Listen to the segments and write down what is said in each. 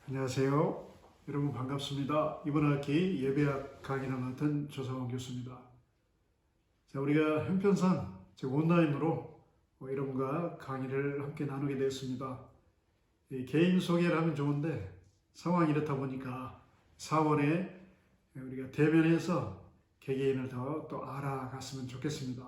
안녕하세요. 여러분 반갑습니다. 이번 학기 예배학 강의를 맡은 조성원 교수입니다. 자, 우리가 형편상 즉 온라인으로 여러분과 강의를 함께 나누게 되었습니다. 개인 소개를 하면 좋은데 상황이 이렇다 보니까 4월에 우리가 대면해서 개개인을 더 또 알아갔으면 좋겠습니다.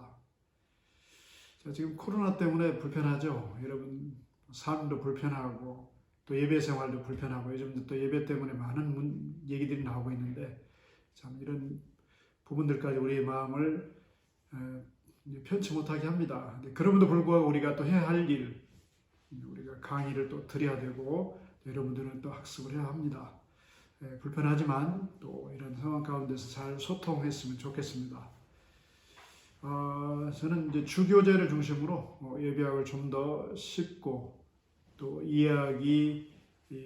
자, 지금 코로나 때문에 불편하죠. 여러분 삶도 불편하고 또 예배 생활도 불편하고 요즘 또 예배 때문에 많은 얘기들이 나오고 있는데 참 이런 부분들까지 우리의 마음을 편치 못하게 합니다. 그럼에도 불구하고 우리가 또 해야 할 일, 우리가 강의를 또 드려야 되고 여러분들은 또 학습을 해야 합니다. 불편하지만 또 이런 상황 가운데서 잘 소통했으면 좋겠습니다. 저는 이제 주교제를 중심으로 예배학을 좀 더 쉽고 또 이해하기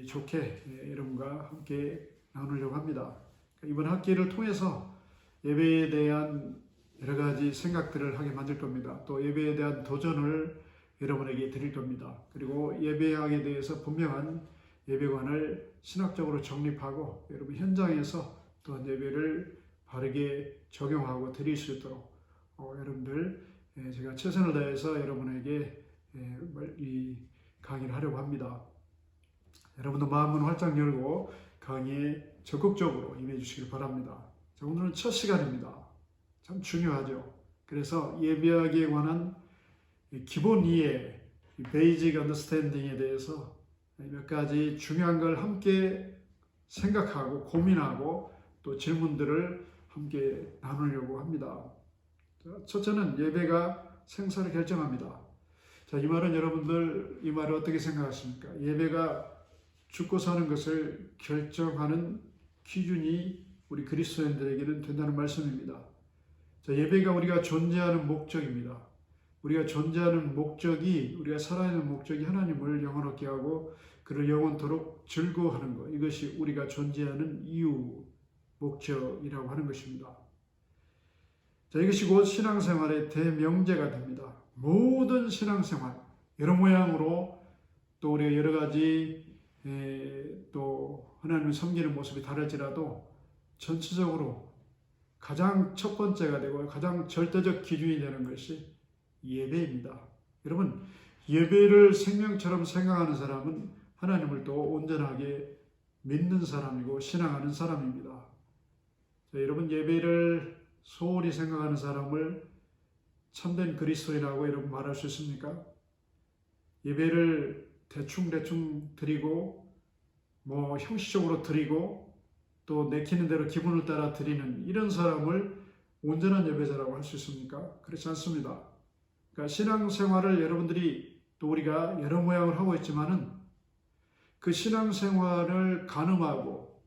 좋게 여러분과 함께 나누려고 합니다. 이번 학기를 통해서 예배에 대한 여러 가지 생각들을 하게 만들 겁니다. 또 예배에 대한 도전을 여러분에게 드릴 겁니다. 그리고 예배학에 대해서 분명한 예배관을 신학적으로 정립하고 여러분 현장에서 또한 예배를 바르게 적용하고 드릴 수 있도록 여러분들 제가 최선을 다해서 여러분에게 이 강의를 하려고 합니다. 여러분도 마음은 활짝 열고 강의에 적극적으로 임해 주시길 바랍니다. 자, 오늘은 첫 시간입니다. 참 중요하죠. 그래서 예배학에 관한 기본 이해, 베이직 언더스탠딩에 대해서 몇 가지 중요한 걸 함께 생각하고 고민하고 또 질문들을 함께 나누려고 합니다. 첫째는 예배가 생사를 결정합니다. 자, 이 말은 여러분들 이 말을 어떻게 생각하십니까? 예배가 죽고 사는 것을 결정하는 기준이 우리 그리스도인들에게는 된다는 말씀입니다. 자, 예배가 우리가 존재하는 목적입니다. 우리가 존재하는 목적이 우리가 살아있는 목적이 하나님을 영원하게 하고 그를 영원토록 즐거워하는 것, 이것이 우리가 존재하는 이유, 목적이라고 하는 것입니다. 자, 이것이 곧 신앙생활의 대명제가 됩니다. 모든 신앙생활, 여러 모양으로 또 우리가 여러 가지 또 하나님을 섬기는 모습이 다를지라도 전체적으로 가장 첫 번째가 되고 가장 절대적 기준이 되는 것이 예배입니다. 여러분, 예배를 생명처럼 생각하는 사람은 하나님을 또 온전하게 믿는 사람이고 신앙하는 사람입니다. 자, 여러분, 예배를 소홀히 생각하는 사람을 참된 그리스도인이라고 여러분 말할 수 있습니까? 예배를 대충 드리고 형식적으로 드리고 또 내키는 대로 기분을 따라 드리는 이런 사람을 온전한 예배자라고 할 수 있습니까? 그렇지 않습니다. 그러니까 신앙생활을 여러분들이 또 우리가 여러 모양을 하고 있지만은 그 신앙생활을 가늠하고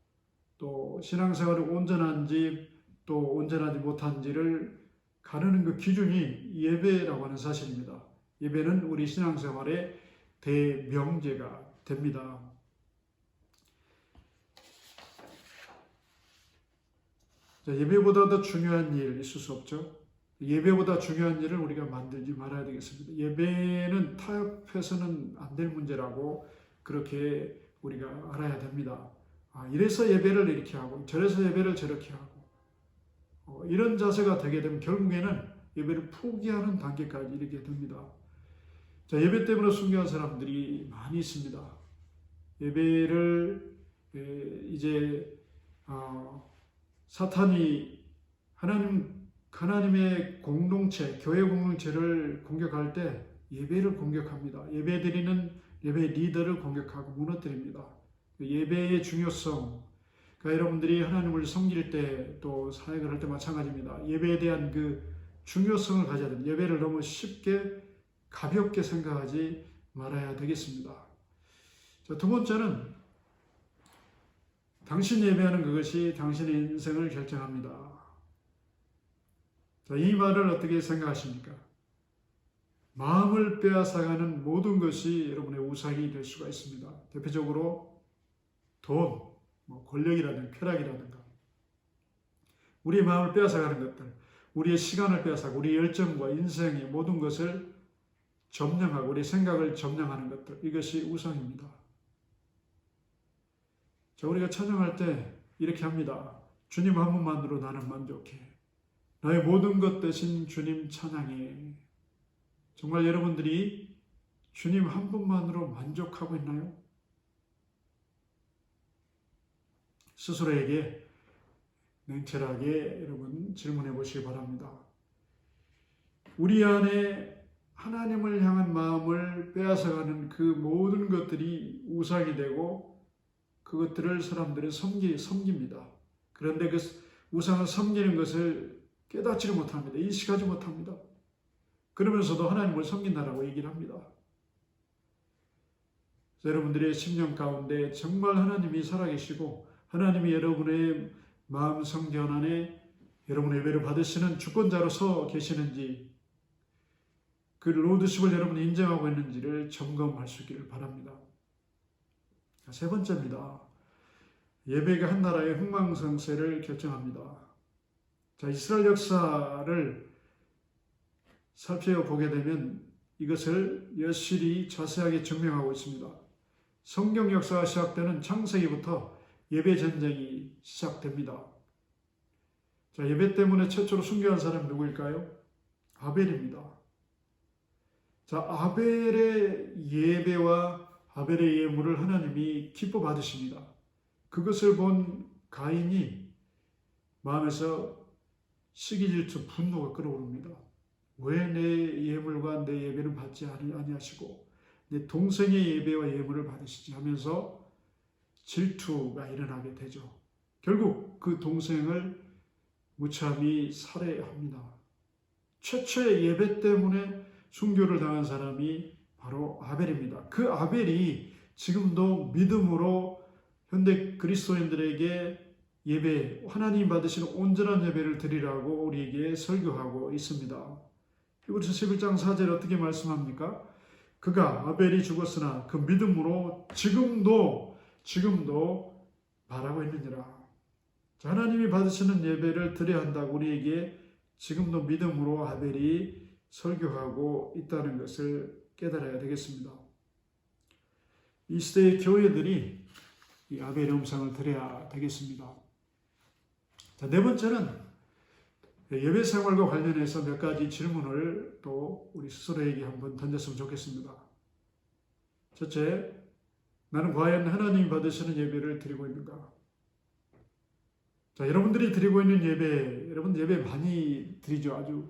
또 신앙생활이 온전한지 또 온전하지 못한지를 가르는 그 기준이 예배라고 하는 사실입니다. 예배는 우리 신앙생활의 대명제가 됩니다. 자, 예배보다 더 중요한 일 있을 수 없죠. 예배보다 중요한 일을 우리가 만들지 말아야 되겠습니다. 예배는 타협해서는 안 될 문제라고 그렇게 우리가 알아야 됩니다. 이래서 예배를 이렇게 하고 저래서 예배를 저렇게 하고 이런 자세가 되게 되면 결국에는 예배를 포기하는 단계까지 이르게 됩니다. 자, 예배 때문에 순교한 사람들이 많이 있습니다. 예배를 이제 사탄이 하나님의 공동체, 교회 공동체를 공격할 때 예배를 공격합니다. 예배 드리는 예배 리더를 공격하고 무너뜨립니다. 예배의 중요성, 그러니까 여러분들이 하나님을 섬길 때 또 사역을 할 때 마찬가지입니다. 예배에 대한 그 중요성을 가져야 됩니다. 예배를 너무 쉽게 가볍게 생각하지 말아야 되겠습니다. 자, 두 번째는 당신 예배하는 그것이 당신의 인생을 결정합니다. 자, 이 말을 어떻게 생각하십니까? 마음을 빼앗아가는 모든 것이 여러분의 우상이 될 수가 있습니다. 대표적으로 돈, 권력이라든가 쾌락이라든가 우리의 마음을 빼앗아가는 것들, 우리의 시간을 빼앗아가고 우리의 열정과 인생의 모든 것을 점령하고 우리의 생각을 점령하는 것들, 이것이 우상입니다. 자, 우리가 찬양할 때 이렇게 합니다. 주님 한 분만으로 나는 만족해. 나의 모든 것 대신 주님 찬양해. 정말 여러분들이 주님 한 분만으로 만족하고 있나요? 스스로에게 냉철하게 여러분 질문해 보시기 바랍니다. 우리 안에 하나님을 향한 마음을 빼앗아가는 그 모든 것들이 우상이 되고 그것들을 사람들은 섬깁니다. 그런데 그 우상을 섬기는 것을 깨닫지 못합니다. 인식하지 못합니다. 그러면서도 하나님을 섬긴다라고 얘기를 합니다. 여러분들의 심령 가운데 정말 하나님이 살아계시고 하나님이 여러분의 마음 성전 안에 여러분의 예배를 받으시는 주권자로서 계시는지 그 로드십을 여러분이 인정하고 있는지를 점검할 수 있기를 바랍니다. 세 번째입니다. 예배가 한 나라의 흥망성쇠를 결정합니다. 자, 이스라엘 역사를 살펴보게 되면 이것을 여실히 자세하게 증명하고 있습니다. 성경 역사가 시작되는 창세기부터 예배 전쟁이 시작됩니다. 자, 예배 때문에 최초로 순교한 사람이 누구일까요? 아벨입니다. 자, 아벨의 예배와 아벨의 예물을 하나님이 기뻐 받으십니다. 그것을 본 가인이 마음에서 시기 질투 분노가 끓어오릅니다. 왜 내 예물과 내 예배는 받지 아니하시고 내 동생의 예배와 예물을 받으시지 하면서 질투가 일어나게 되죠. 결국 그 동생을 무참히 살해합니다. 최초의 예배 때문에 순교를 당한 사람이 바로 아벨입니다. 그 아벨이 지금도 믿음으로 현대 그리스도인들에게 예배, 하나님 받으시는 온전한 예배를 드리라고 우리에게 설교하고 있습니다. 히브리서 11장 4절에 어떻게 말씀합니까? 그가 아벨이 죽었으나 그 믿음으로 지금도 바라고 있느니라. 하나님이 받으시는 예배를 드려야 한다고 우리에게 지금도 믿음으로 아벨이 설교하고 있다는 것을 깨달아야 되겠습니다. 이 시대의 교회들이 이 아벨의 음성을 드려야 되겠습니다. 자, 네 번째는 예배 생활과 관련해서 몇 가지 질문을 또 우리 스스로에게 한번 던졌으면 좋겠습니다. 첫째, 나는 과연 하나님이 받으시는 예배를 드리고 있는가? 자, 여러분들이 드리고 있는 예배, 여러분 예배 많이 드리죠. 아주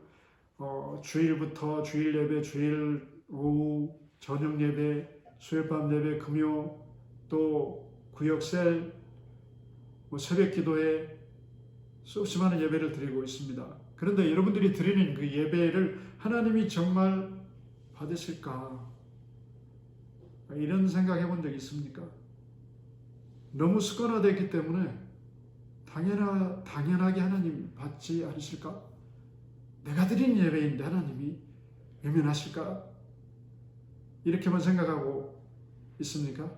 주일부터 주일 예배, 주일 오후 저녁 예배, 수요일 밤 예배, 금요 또 구역셀, 새벽 기도회 수없이 많은 예배를 드리고 있습니다. 그런데 여러분들이 드리는 그 예배를 하나님이 정말 받으실까? 이런 생각 해본 적 있습니까? 너무 습관화되었기 때문에 당연하게 하나님 받지 않으실까? 내가 드린 예배인데 하나님이 외면하실까? 이렇게만 생각하고 있습니까?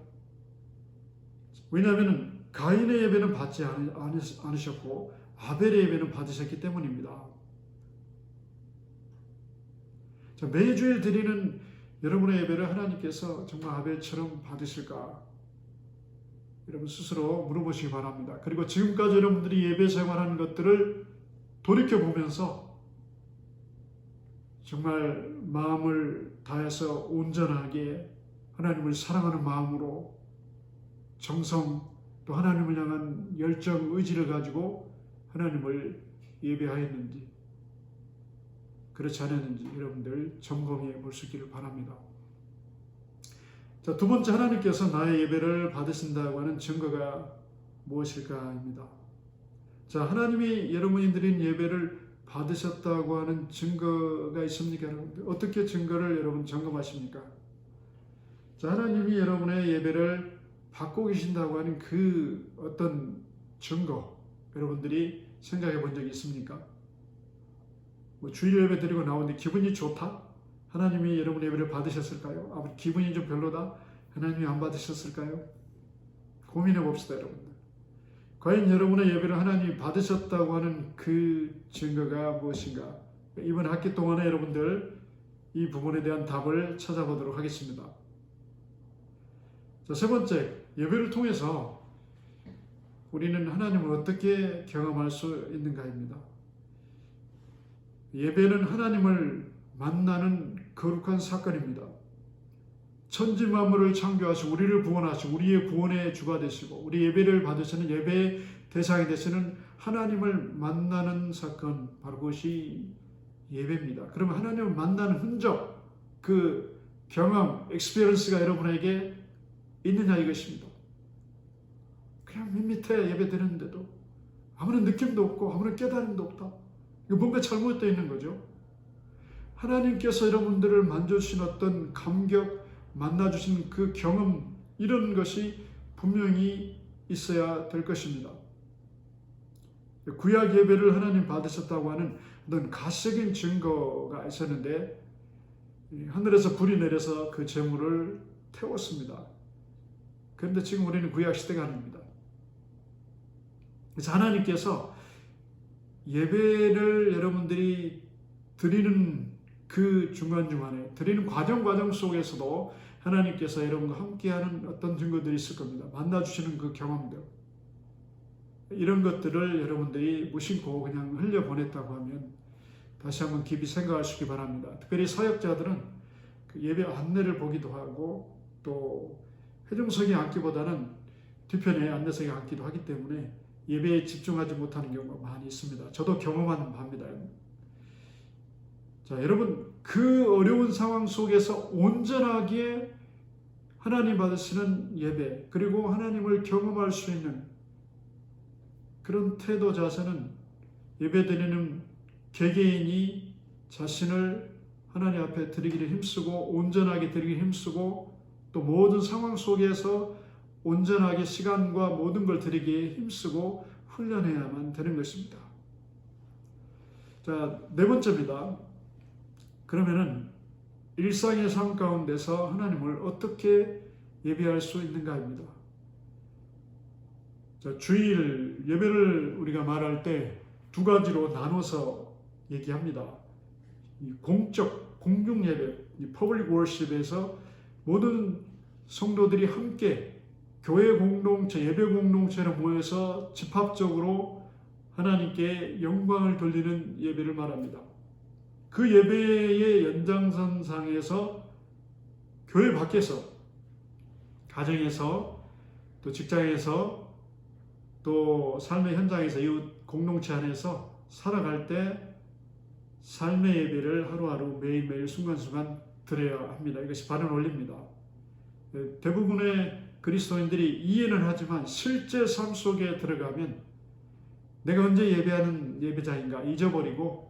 왜냐하면 가인의 예배는 받지 않으셨고 아벨의 예배는 받으셨기 때문입니다. 자, 매주일 드리는 여러분의 예배를 하나님께서 정말 아벨처럼 받으실까? 여러분 스스로 물어보시기 바랍니다. 그리고 지금까지 여러분들이 예배 생활하는 것들을 돌이켜보면서 정말 마음을 다해서 온전하게 하나님을 사랑하는 마음으로 정성 또 하나님을 향한 열정, 의지를 가지고 하나님을 예배하였는지 그렇지 않았는지 여러분들 점검해 볼 수 있기를 바랍니다. 자, 두 번째, 하나님께서 나의 예배를 받으신다고 하는 증거가 무엇일까입니다. 자, 하나님이 여러분이 드린 예배를 받으셨다고 하는 증거가 있습니까, 여러분들? 어떻게 증거를 여러분 점검하십니까? 자, 하나님이 여러분의 예배를 받고 계신다고 하는 그 어떤 증거, 여러분들이 생각해 본 적이 있습니까? 주일 예배 드리고 나오는데 기분이 좋다? 하나님이 여러분의 예배를 받으셨을까요? 기분이 좀 별로다? 하나님이 안 받으셨을까요? 고민해 봅시다, 여러분들. 과연 여러분의 예배를 하나님이 받으셨다고 하는 그 증거가 무엇인가? 이번 학기 동안에 여러분들 이 부분에 대한 답을 찾아보도록 하겠습니다. 자, 세 번째, 예배를 통해서 우리는 하나님을 어떻게 경험할 수 있는가입니다. 예배는 하나님을 만나는 거룩한 사건입니다. 천지 만물을 창조하시고 우리를 구원하시고 우리의 구원의 주가 되시고 우리 예배를 받으시는 예배의 대상이 되시는 하나님을 만나는 사건, 바로 그것이 예배입니다. 그러면 하나님을 만나는 흔적, 그 경험, 익스피리언스가 여러분에게 있느냐 이것입니다. 그냥 밋밋해 예배 드리는데도 아무런 느낌도 없고 아무런 깨달음도 없다. 이거 뭔가 잘못되어 있는 거죠. 하나님께서 여러분들을 만져주신 어떤 감격, 만나주신 그 경험, 이런 것이 분명히 있어야 될 것입니다. 구약 예배를 하나님 받으셨다고 하는 어떤 가시적인 증거가 있었는데 하늘에서 불이 내려서 그 제물을 태웠습니다. 그런데 지금 우리는 구약 시대가 아닙니다. 그래서 하나님께서 예배를 여러분들이 드리는 그 중간중간에 드리는 과정 속에서도 하나님께서 여러분과 함께하는 어떤 증거들이 있을 겁니다. 만나주시는 그 경험들, 이런 것들을 여러분들이 무심코 그냥 흘려보냈다고 하면 다시 한번 깊이 생각하시기 바랍니다. 특별히 사역자들은 그 예배 안내를 보기도 하고 또 회중석에 앉기보다는 뒤편에 안내석에 앉기도 하기 때문에 예배에 집중하지 못하는 경우가 많이 있습니다. 저도 경험한 바입니다. 자, 여러분, 그 어려운 상황 속에서 온전하게 하나님 받으시는 예배, 그리고 하나님을 경험할 수 있는 그런 태도 자세는 예배드리는 개개인이 자신을 하나님 앞에 드리기를 힘쓰고 온전하게 드리기를 힘쓰고 또 모든 상황 속에서 온전하게 시간과 모든 걸 드리기에 힘쓰고 훈련해야만 되는 것입니다. 자, 네 번째입니다. 그러면은 일상의 삶 가운데서 하나님을 어떻게 예배할 수 있는가입니다. 자, 주일 예배를 우리가 말할 때 두 가지로 나눠서 얘기합니다. 공적, 공중 예배, 퍼블릭 워십에서 모든 성도들이 함께 교회 공동체, 예배 공동체로 모여서 집합적으로 하나님께 영광을 돌리는 예배를 말합니다. 그 예배의 연장선상에서 교회 밖에서, 가정에서, 또 직장에서, 또 삶의 현장에서, 이웃 공동체 안에서 살아갈 때 삶의 예배를 하루하루 매일매일 순간순간 드려야 합니다. 이것이 바른 원리입니다. 대부분의 그리스도인들이 이해는 하지만 실제 삶 속에 들어가면 내가 언제 예배하는 예배자인가 잊어버리고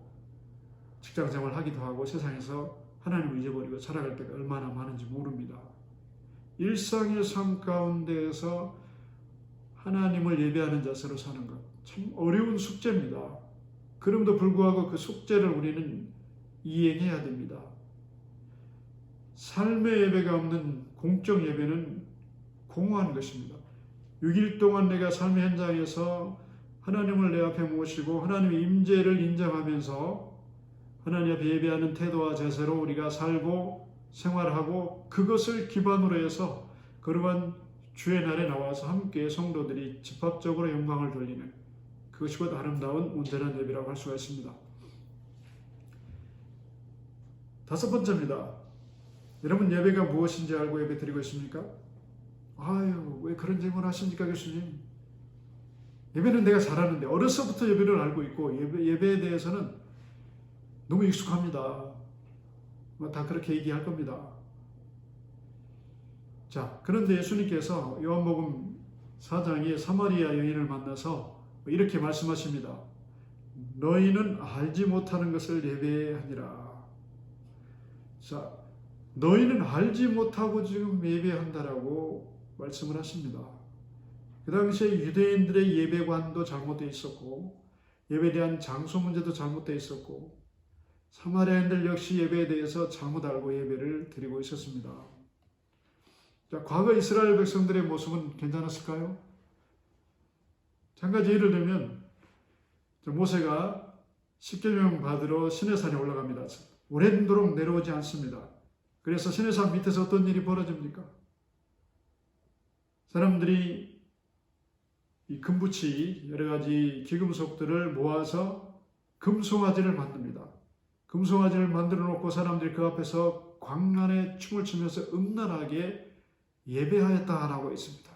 직장생활 하기도 하고 세상에서 하나님을 잊어버리고 살아갈 때가 얼마나 많은지 모릅니다. 일상의 삶 가운데에서 하나님을 예배하는 자세로 사는 것, 참 어려운 숙제입니다. 그럼에도 불구하고 그 숙제를 우리는 이행해야 됩니다. 삶의 예배가 없는 공적 예배는 공허한 것입니다. 6일 동안 내가 삶의 현장에서 하나님을 내 앞에 모시고 하나님의 임재를 인정하면서 하나님 앞에 예배하는 태도와 자세로 우리가 살고 생활하고 그것을 기반으로 해서 거룩한 주의 날에 나와서 함께 성도들이 집합적으로 영광을 돌리는 그것이 곧 아름다운 온전한 예배라고 할 수가 있습니다. 다섯 번째입니다. 여러분, 예배가 무엇인지 알고 예배 드리고 있습니까? 아유, 왜 그런 질문 하십니까, 교수님? 예배는 내가 잘하는데, 어려서부터 예배를 알고 있고 예배에 대해서는 너무 익숙합니다. 다 그렇게 얘기할 겁니다. 자, 그런데 예수님께서 요한복음 4장에 사마리아 여인을 만나서 이렇게 말씀하십니다. 너희는 알지 못하는 것을 예배하니라. 자, 너희는 알지 못하고 지금 예배한다라고 말씀을 하십니다. 그 당시에 유대인들의 예배관도 잘못되어 있었고 예배에 대한 장소 문제도 잘못되어 있었고 사마리아인들 역시 예배에 대해서 잘못 알고 예배를 드리고 있었습니다. 자, 과거 이스라엘 백성들의 모습은 괜찮았을까요? 한 가지 예를 들면 모세가 십계명 받으러 시내산에 올라갑니다. 오랜도록 내려오지 않습니다. 그래서 시내산 밑에서 어떤 일이 벌어집니까? 사람들이 이 금붙이 여러 가지 기금속들을 모아서 금송아지를 만듭니다. 금송아지를 만들어 놓고 사람들이 그 앞에서 광란에 춤을 추면서 음란하게 예배하였다라고 있습니다.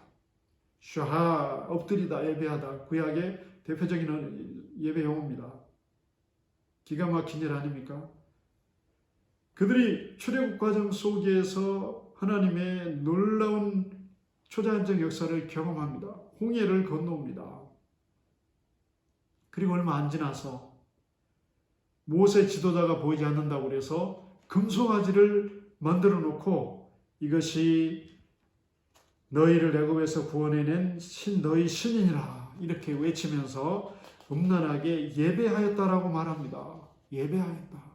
샤하, 엎드리다, 예배하다. 구약의 대표적인 예배 용어입니다. 기가 막힌 일 아닙니까? 그들이 출애굽 과정 속에서 하나님의 놀라운 초자연적 역사를 경험합니다. 홍해를 건너옵니다. 그리고 얼마 안 지나서 모세 지도자가 보이지 않는다고 그래서 금송아지를 만들어 놓고 이것이 너희를 애굽에서 구원해낸 너희 신이니라 이렇게 외치면서 음란하게 예배하였다라고 말합니다. 예배하였다.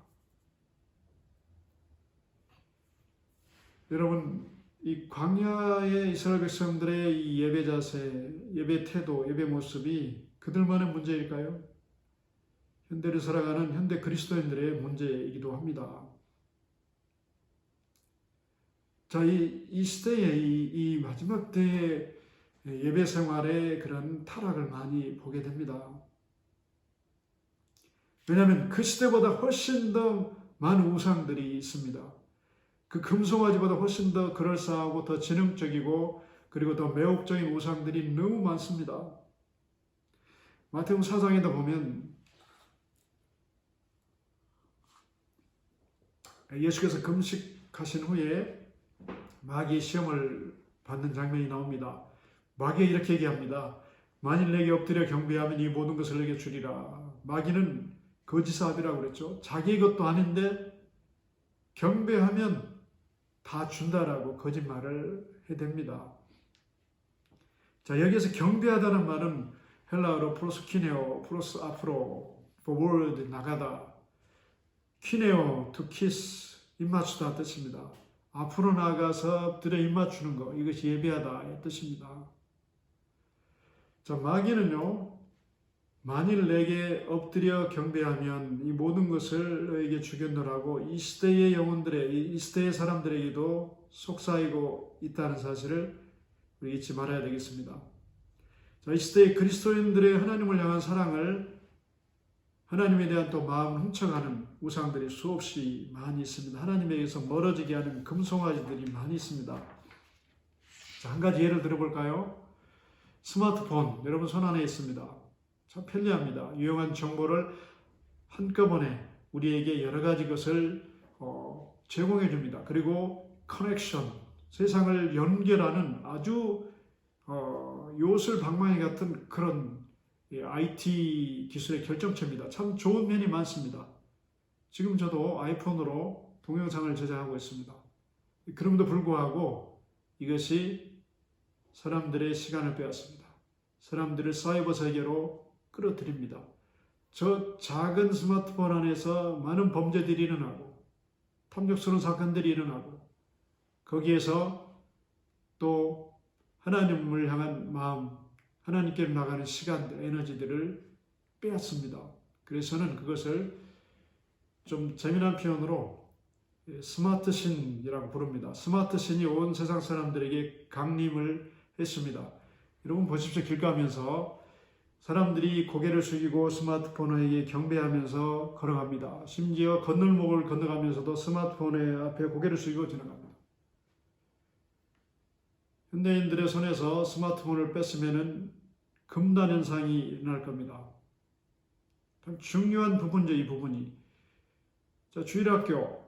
여러분, 이 광야의 이스라엘 백성들의 이 예배 자세, 예배 태도, 예배 모습이 그들만의 문제일까요? 현대를 살아가는 현대 그리스도인들의 문제이기도 합니다. 자, 이 시대의 이 마지막 때의 예배 생활의 그런 타락을 많이 보게 됩니다. 왜냐하면 그 시대보다 훨씬 더 많은 우상들이 있습니다. 그 금송아지보다 훨씬 더 그럴싸하고 더 지능적이고 그리고 더 매혹적인 우상들이 너무 많습니다. 마태복음 4장에도 보면 예수께서 금식하신 후에 마귀의 시험을 받는 장면이 나옵니다. 마귀가 이렇게 얘기합니다. 만일 내게 엎드려 경배하면 이 모든 것을 내게 주리라. 마귀는 거짓사업이라고 그랬죠. 자기 것도 아닌데 경배하면 다 준다라고 거짓말을 해댑니다. 자, 여기에서 경배하다는 말은 헬라어로 프로스키네오, 프로스 앞으로, forward 나가다, 키네오, to kiss, 입맞추다 뜻입니다. 앞으로 나가서 엎드려 입맞추는 것, 이것이 예배하다의 뜻입니다. 자, 마귀는요, 만일 내게 엎드려 경배하면 이 모든 것을 너에게 주겠노라고 이 시대의 영혼들의, 이 시대의 사람들에게도 속삭이고 있다는 사실을 우리 잊지 말아야 되겠습니다. 자, 이 시대의 그리스도인들의 하나님을 향한 사랑을 하나님에 대한 또 마음을 훔쳐가는 우상들이 수없이 많이 있습니다. 하나님에게서 멀어지게 하는 금송아지들이 많이 있습니다. 자, 한 가지 예를 들어볼까요? 스마트폰, 여러분 손 안에 있습니다. 참 편리합니다. 유용한 정보를 한꺼번에 우리에게 여러 가지 것을 제공해 줍니다. 그리고 커넥션, 세상을 연결하는 아주 요술방망이 같은 그런 IT 기술의 결정체입니다. 참 좋은 면이 많습니다. 지금 저도 아이폰으로 동영상을 제작하고 있습니다. 그럼에도 불구하고 이것이 사람들의 시간을 빼앗습니다. 사람들을 사이버 세계로 끌어들입니다. 저 작은 스마트폰 안에서 많은 범죄들이 일어나고 탐욕스러운 사건들이 일어나고 거기에서 또 하나님을 향한 마음, 하나님께로 나가는 시간들, 에너지들을 빼앗습니다. 그래서 저는 그것을 좀 재미난 표현으로 스마트신이라고 부릅니다. 스마트신이 온 세상 사람들에게 강림을 했습니다. 여러분 보십시오. 길 가면서 사람들이 고개를 숙이고 스마트폰에게 경배하면서 걸어갑니다. 심지어 건널목을 건너가면서도 스마트폰의 앞에 고개를 숙이고 지나갑니다. 현대인들의 손에서 스마트폰을 뺐으면 금단 현상이 일어날 겁니다. 참 중요한 부분이죠, 이 부분이. 자, 주일학교,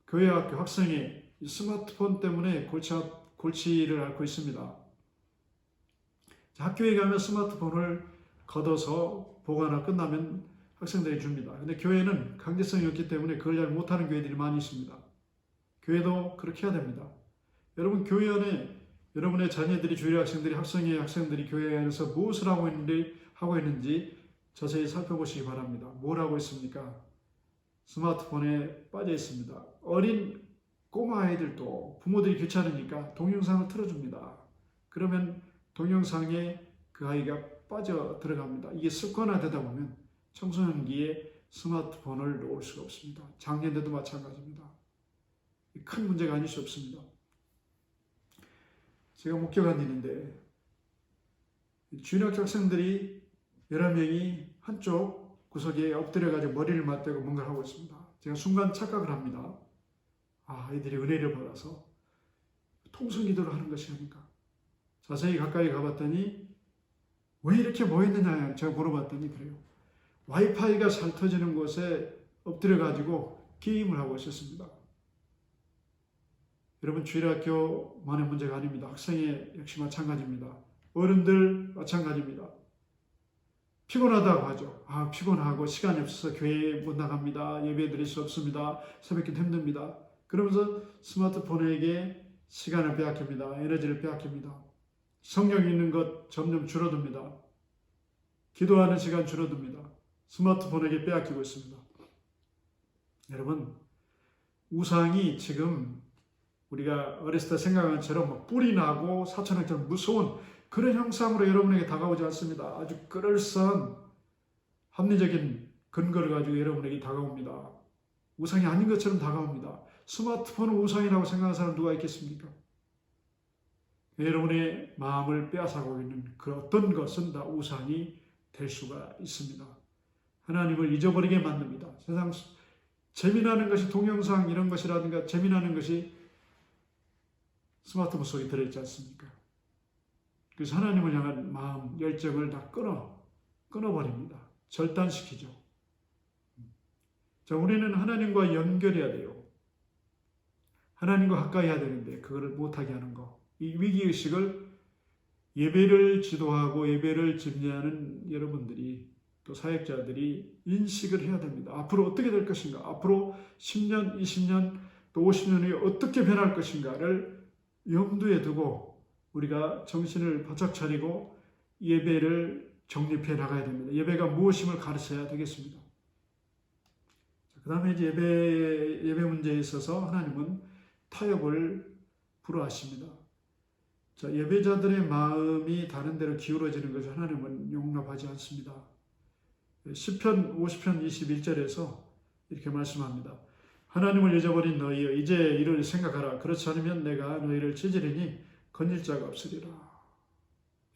교회학교 학생이 이 스마트폰 때문에 골치를 앓고 있습니다. 자, 학교에 가면 스마트폰을 걷어서 보관하고 끝나면 학생들에게 줍니다. 근데 교회는 강제성이 없기 때문에 그걸 잘 못하는 교회들이 많이 있습니다. 교회도 그렇게 해야 됩니다. 여러분, 교회 안에 여러분의 자녀들이, 주일 학생들이, 학생들이 교회 안에서 무엇을 하고 있는지 자세히 살펴보시기 바랍니다. 뭘 하고 있습니까? 스마트폰에 빠져 있습니다. 어린 꼬마 아이들도 부모들이 귀찮으니까 동영상을 틀어줍니다. 그러면 동영상에 그 아이가 빠져 들어갑니다. 이게 습관화되다 보면 청소년기에 스마트폰을 놓을 수가 없습니다. 장년대도 마찬가지입니다. 큰 문제가 아닐 수 없습니다. 제가 목격한 일인데 주일학교 학생들이 여러 명이 한쪽 구석에 엎드려가지고 머리를 맞대고 뭔가를 하고 있습니다. 제가 순간 착각을 합니다. 아이들이 은혜를 받아서 통성기도를 하는 것이 아닌가. 자세히 가까이 가봤더니 왜 이렇게 모였느냐 제가 물어봤더니 그래요. 와이파이가 잘 터지는 곳에 엎드려가지고 게임을 하고 있었습니다. 여러분, 주일학교만의 문제가 아닙니다. 학생의 역시 마찬가지입니다. 어른들 마찬가지입니다. 피곤하다고 하죠. 피곤하고 시간이 없어서 교회에 못 나갑니다. 예배 드릴 수 없습니다. 새벽기도 힘듭니다. 그러면서 스마트폰에게 시간을 빼앗깁니다. 에너지를 빼앗깁니다. 성경 읽는 것 점점 줄어듭니다. 기도하는 시간 줄어듭니다. 스마트폰에게 빼앗기고 있습니다. 여러분, 우상이 지금 우리가 어렸을 때 생각한 것처럼 뿔이 나고 사천왕처럼 무서운 그런 형상으로 여러분에게 다가오지 않습니다. 아주 그럴싸한 합리적인 근거를 가지고 여러분에게 다가옵니다. 우상이 아닌 것처럼 다가옵니다. 스마트폰은 우상이라고 생각하는 사람 누가 있겠습니까? 여러분의 마음을 빼앗아가고 있는 그 어떤 것은 다 우상이 될 수가 있습니다. 하나님을 잊어버리게 만듭니다. 세상 재미나는 것이 동영상 이런 것이라든가 재미나는 것이 스마트폰 속에 들어있지 않습니까? 그래서 하나님을 향한 마음, 열정을 다 끊어버립니다. 절단시키죠. 자, 우리는 하나님과 연결해야 돼요. 하나님과 가까이 해야 되는데 그거를 못하게 하는 거. 이 위기의식을 예배를 지도하고 예배를 집례하는 여러분들이 또 사역자들이 인식을 해야 됩니다. 앞으로 어떻게 될 것인가? 앞으로 10년, 20년, 또 50년 후에 어떻게 변할 것인가를 염두에 두고 우리가 정신을 바짝 차리고 예배를 정립해 나가야 됩니다. 예배가 무엇임을 가르쳐야 되겠습니다. 그 다음에 이제 예배 문제에 있어서 하나님은 타협을 불허하십니다. 자, 예배자들의 마음이 다른 데로 기울어지는 것을 하나님은 용납하지 않습니다. 시편 50편 21절에서 이렇게 말씀합니다. 하나님을 잊어버린 너희여 이제 이를 생각하라. 그렇지 않으면 내가 너희를 찢으리니 건질 자가 없으리라.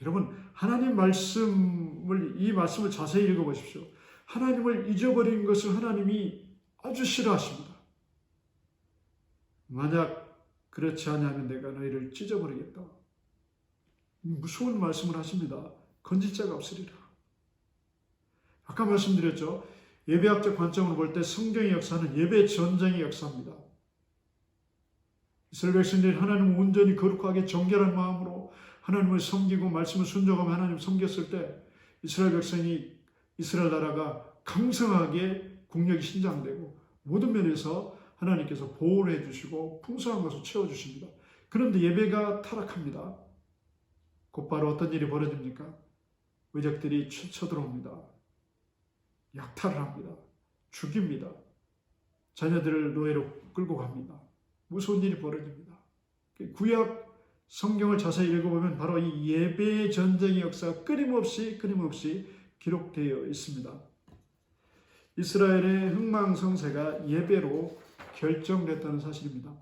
여러분, 하나님 이 말씀을 자세히 읽어보십시오. 하나님을 잊어버린 것을 하나님이 아주 싫어하십니다. 만약 그렇지 않으면 내가 너희를 찢어버리겠다. 무서운 말씀을 하십니다. 건질 자가 없으리라. 아까 말씀드렸죠. 예배학적 관점으로 볼 때 성경의 역사는 예배 전쟁의 역사입니다. 이스라엘 백성들이 하나님을 온전히 거룩하게 정결한 마음으로 하나님을 섬기고 말씀을 순종하며 하나님을 섬겼을 때 이스라엘 백성이 이스라엘 나라가 강성하게 국력이 신장되고 모든 면에서 하나님께서 보호를 해주시고 풍성한 것을 채워주십니다. 그런데 예배가 타락합니다. 곧바로 어떤 일이 벌어집니까? 의적들이 쳐들어옵니다. 약탈을 합니다. 죽입니다. 자녀들을 노예로 끌고 갑니다. 무서운 일이 벌어집니다. 구약 성경을 자세히 읽어보면 바로 이 예배 전쟁의 역사가 끊임없이 기록되어 있습니다. 이스라엘의 흥망성쇠가 예배로 결정됐다는 사실입니다.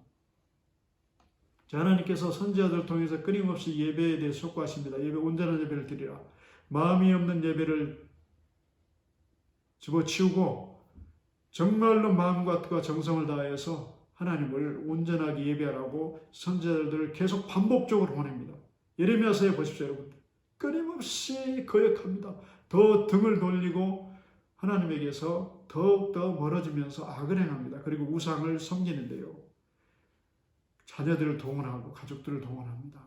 하나님께서 선지자들을 통해서 끊임없이 예배에 대해 촉구하십니다. 온전한 예배를 드리라. 마음이 없는 예배를 집어치우고 정말로 마음과 정성을 다해서 하나님을 온전하게 예배하라고 선지자들을 계속 반복적으로 보냅니다. 예레미야서에 보십시오, 여러분. 끊임없이 거역합니다. 더 등을 돌리고 하나님에게서 더욱더 멀어지면서 악을 행합니다. 그리고 우상을 섬기는데요. 자녀들을 동원하고 가족들을 동원합니다.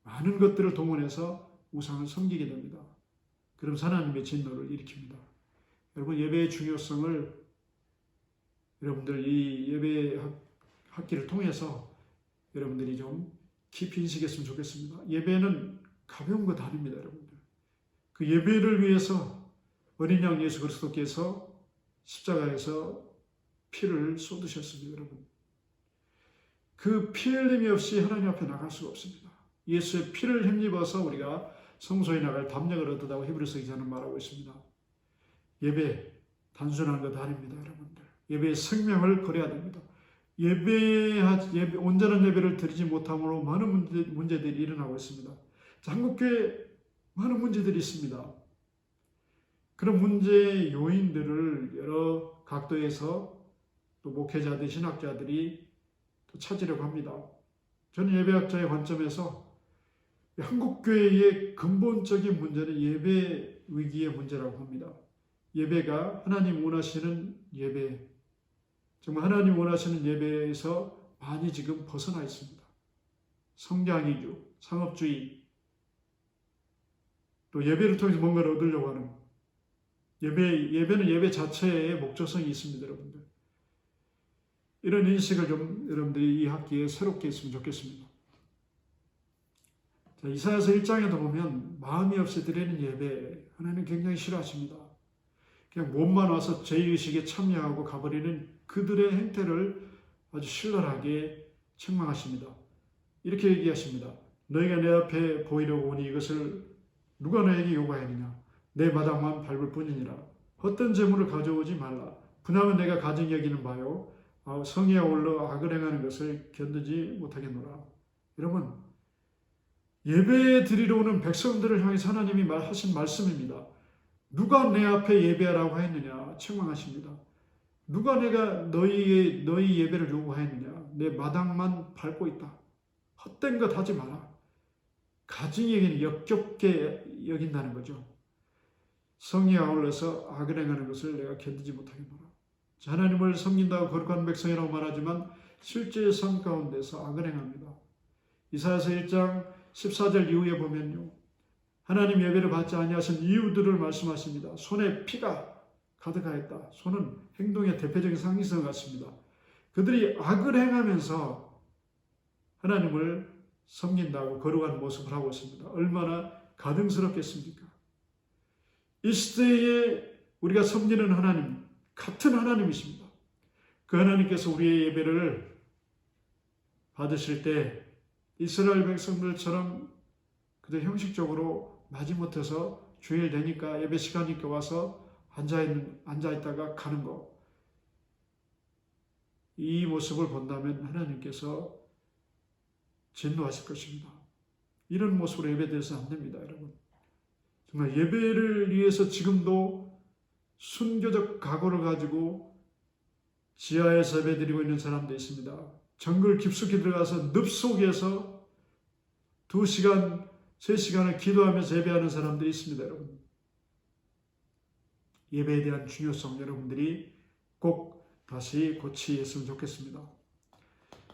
많은 것들을 동원해서 우상을 섬기게 됩니다. 그러면서 하나님의 진노를 일으킵니다. 여러분, 예배의 중요성을 여러분들 이 예배 학기를 통해서 여러분들이 좀 깊이 인식했으면 좋겠습니다. 예배는 가벼운 것 아닙니다, 여러분들. 그 예배를 위해서 어린 양 예수 그리스도께서 십자가에서 피를 쏟으셨습니다, 여러분. 그 피 흘림이 없이 하나님 앞에 나갈 수가 없습니다. 예수의 피를 힘입어서 우리가 성소에 나갈 담력을 얻었다고 히브리서 기자는 말하고 있습니다. 예배 단순한 것 아닙니다, 여러분들. 예배의 생명을 걸어야 됩니다. 온전한 예배를 드리지 못함으로 많은 문제들이 일어나고 있습니다. 자, 한국교회 많은 문제들이 있습니다. 그런 문제의 요인들을 여러 각도에서 또 목회자들, 신학자들이 또 찾으려고 합니다. 저는 예배학자의 관점에서 한국교회의 근본적인 문제는 예배 위기의 문제라고 합니다. 예배가 하나님 원하시는 예배, 정말 하나님 원하시는 예배에서 많이 지금 벗어나 있습니다. 성장위주, 상업주의, 또 예배를 통해서 뭔가를 얻으려고 하는 예배는 예배 자체의 목적성이 있습니다, 여러분들. 이런 인식을 좀 여러분들이 이 학기에 새롭게 했으면 좋겠습니다. 자, 이사야서 1장에도 보면 마음이 없이 드리는 예배 하나님 굉장히 싫어하십니다. 그냥 몸만 와서 제의식에 참여하고 가버리는 그들의 행태를 아주 신랄하게 책망하십니다. 이렇게 얘기하십니다. 너희가 내 앞에 보이려고 오니 이것을 누가 너에게 요구하느냐? 내 마당만 밟을 뿐이니라. 헛된 재물을 가져오지 말라. 분하면 내가 가증히 여기는 바요. 성에 아울러 악을 행하는 것을 견디지 못하겠노라. 여러분, 예배 드리러 오는 백성들을 향해서 하나님이 하신 말씀입니다. 누가 내 앞에 예배하라고 했느냐? 책망하십니다. 누가 너희 예배를 요구하였느냐? 내 마당만 밟고 있다. 헛된 것 하지 마라. 가증히 여기는 역겹게 여긴다는 거죠. 성에 아울러서 악을 행하는 것을 내가 견디지 못하겠노라. 하나님을 섬긴다고 거룩한 백성이라고 말하지만 실제 삶 가운데서 악을 행합니다. 이사야서 1장 14절 이후에 보면요, 하나님 예배를 받지 아니하신 이유들을 말씀하십니다. 손에 피가 가득하였다. 손은 행동의 대표적인 상징성 같습니다. 그들이 악을 행하면서 하나님을 섬긴다고 거룩한 모습을 하고 있습니다. 얼마나 가증스럽겠습니까? 이 시대에 우리가 섬기는 하나님, 같은 하나님이십니다. 그 하나님께서 우리의 예배를 받으실 때 이스라엘 백성들처럼 그들 형식적으로 마지못해서 주일 되니까 예배 시간이니까 와서 앉아있다가 가는 거, 이 모습을 본다면 하나님께서 진노하실 것입니다. 이런 모습으로 예배되어서는 안 됩니다, 여러분. 정말 예배를 위해서 지금도 순교적 각오를 가지고 지하에서 예배드리고 있는 사람도 있습니다. 정글 깊숙이 들어가서 늪 속에서 2시간, 3시간을 기도하면서 예배하는 사람들이 있습니다, 여러분. 예배에 대한 중요성 여러분들이 꼭 다시 고치셨으면 좋겠습니다.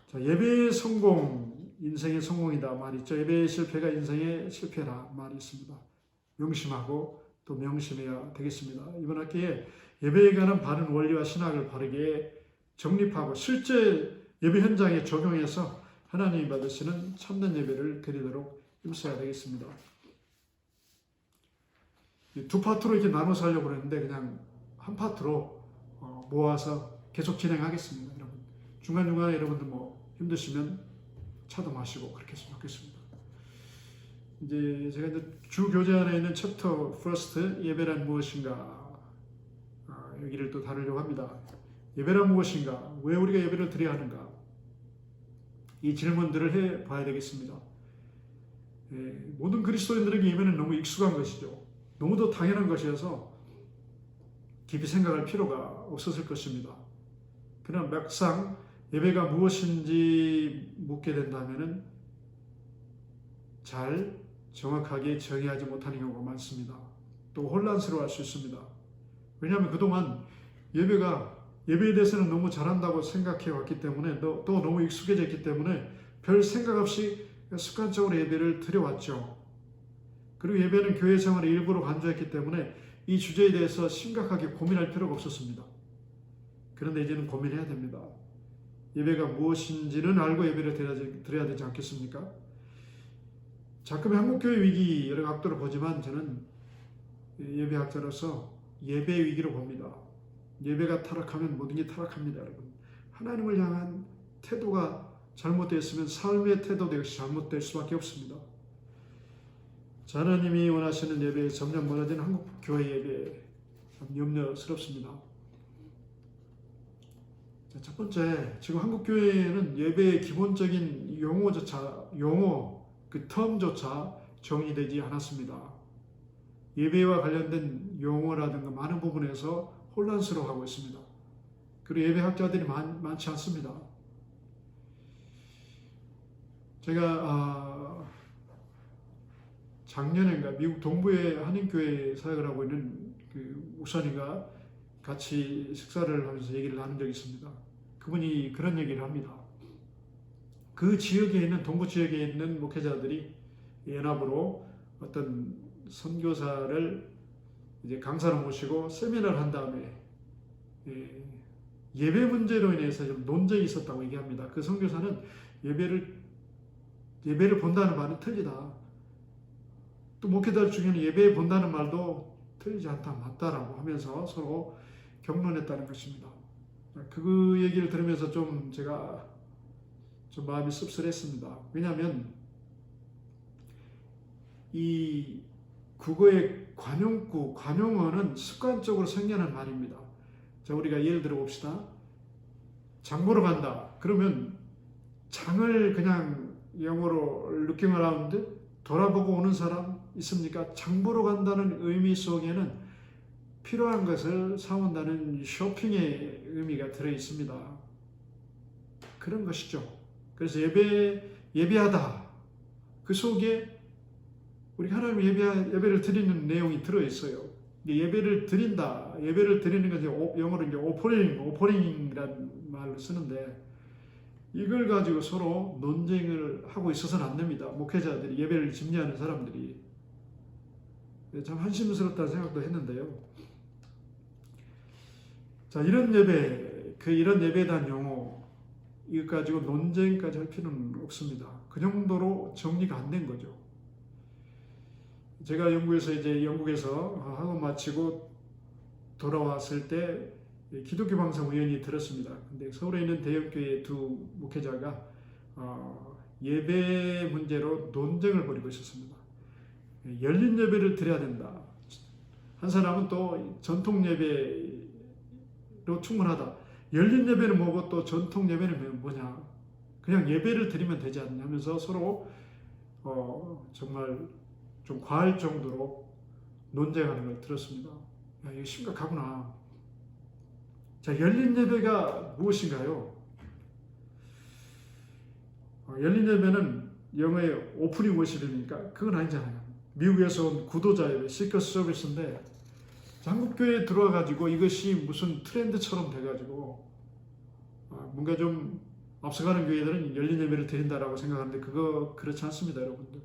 자, 예배의 성공, 인생의 성공이다 말이 있죠. 예배의 실패가 인생의 실패라 말이 있습니다. 명심하고 또 명심해야 되겠습니다. 이번 학기에 예배에 관한 바른 원리와 신학을 바르게 정립하고 실제 예배 현장에 적용해서 하나님이 받으시는 참된 예배를 드리도록 힘써야 되겠습니다. 두 파트로 이렇게 나눠서 하려고 했는데 그냥 한 파트로 모아서 계속 진행하겠습니다. 여러분, 중간중간에 여러분들 힘드시면 차도 마시고 그렇게 했으면 좋겠습니다. 이제 제가 주 교재 안에 있는 챕터 퍼스트, 예배란 무엇인가, 여기를 또 다루려고 합니다. 예배란 무엇인가? 왜 우리가 예배를 드려야 하는가? 이 질문들을 해봐야 되겠습니다. 모든 그리스도인들에게 예배는 너무 익숙한 것이죠. 너무도 당연한 것이어서 깊이 생각할 필요가 없었을 것입니다. 그러나 막상 예배가 무엇인지 묻게 된다면 잘 정확하게 정의하지 못하는 경우가 많습니다. 또 혼란스러워할 수 있습니다. 왜냐하면 그동안 예배에 대해서는 너무 잘한다고 생각해 왔기 때문에 또 너무 익숙해져 있기 때문에 별 생각 없이 습관적으로 예배를 드려왔죠. 그리고 예배는 교회 생활의 일부로 간주했기 때문에 이 주제에 대해서 심각하게 고민할 필요가 없었습니다. 그런데 이제는 고민해야 됩니다. 예배가 무엇인지는 알고 예배를 드려야 되지 않겠습니까? 자금의 한국교회 위기 여러 각도로 보지만 저는 예배학자로서 예배의 위기로 봅니다. 예배가 타락하면 모든 게 타락합니다, 여러분. 하나님을 향한 태도가 잘못되었으면 삶의 태도도 역시 잘못될 수밖에 없습니다. 하나님이 원하시는 예배에 점점 멀어진 한국교회 예배, 참 염려스럽습니다. 첫 번째, 지금 한국교회에는 예배의 기본적인 용어조차, 그 텀조차 정의되지 않았습니다. 예배와 관련된 용어라든가 많은 부분에서 혼란스러워하고 있습니다. 그리고 예배학자들이 많지 않습니다. 제가 작년인가 미국 동부의 한인교회에 사역을 하고 있는 그 목사님과 같이 식사를 하면서 얘기를 나눈 적이 있습니다. 그분이 그런 얘기를 합니다. 그 지역에 있는 동부 지역에 있는 목회자들이 연합으로 어떤 선교사를 이제 강사로 모시고 세미나를 한 다음에 예배 문제로 인해서 좀 논쟁이 있었다고 얘기합니다. 그 선교사는 예배를 본다는 말은 틀리다. 또 목회자들 중에는 예배 본다는 말도 틀리지 않다, 맞다라고 하면서 서로 격론했다는 것입니다. 그 얘기를 들으면서 좀 제가 좀 마음이 씁쓸했습니다. 왜냐하면 이 국어의 관용어는 습관적으로 생겨난 말입니다. 자, 우리가 예를 들어 봅시다. 장 보러 간다. 그러면 장을 그냥 영어로 looking around, 돌아보고 오는 사람 있습니까? 장 보러 간다는 의미 속에는 필요한 것을 사온다는 쇼핑의 의미가 들어 있습니다. 그런 것이죠. 그래서 예배하다. 그 속에 우리 하나님 예배를 드리는 내용이 들어 있어요. 예배를 드린다. 예배를 드리는 것이 영어로 이제 오퍼링이라는 말을 쓰는데 이걸 가지고 서로 논쟁을 하고 있어서는 안 됩니다. 목회자들이 예배를 집례하는 사람들이 참 한심스럽다는 생각도 했는데요. 자, 이런 예배에 대한 용어 이것 가지고 논쟁까지 할 필요는 없습니다. 그 정도로 정리가 안 된 거죠. 제가 영국에서 학원 마치고 돌아왔을 때 기독교 방송 우연히 들었습니다. 근데 서울에 있는 대형교회 두 목회자가 예배 문제로 논쟁을 벌이고 있었습니다. 열린 예배를 드려야 된다. 한 사람은 또 전통 예배로 충분하다. 열린 예배는 뭐고 또 전통 예배는 뭐냐. 그냥 예배를 드리면 되지 않냐 하면서 서로 정말 좀 과할 정도로 논쟁하는 걸 들었습니다. 야, 이거 심각하구나. 자, 열린 예배가 무엇인가요? 열린 예배는 영어의 오프닝 워십입니까? 그건 아니잖아요. 미국에서 온 구도자 예배, 시커스 서비스인데 한국 교회에 들어와 가지고 이것이 무슨 트렌드처럼 돼 가지고 뭔가 좀 앞서가는 교회들은 열린 예배를 드린다라고 생각하는데 그거 그렇지 않습니다, 여러분들.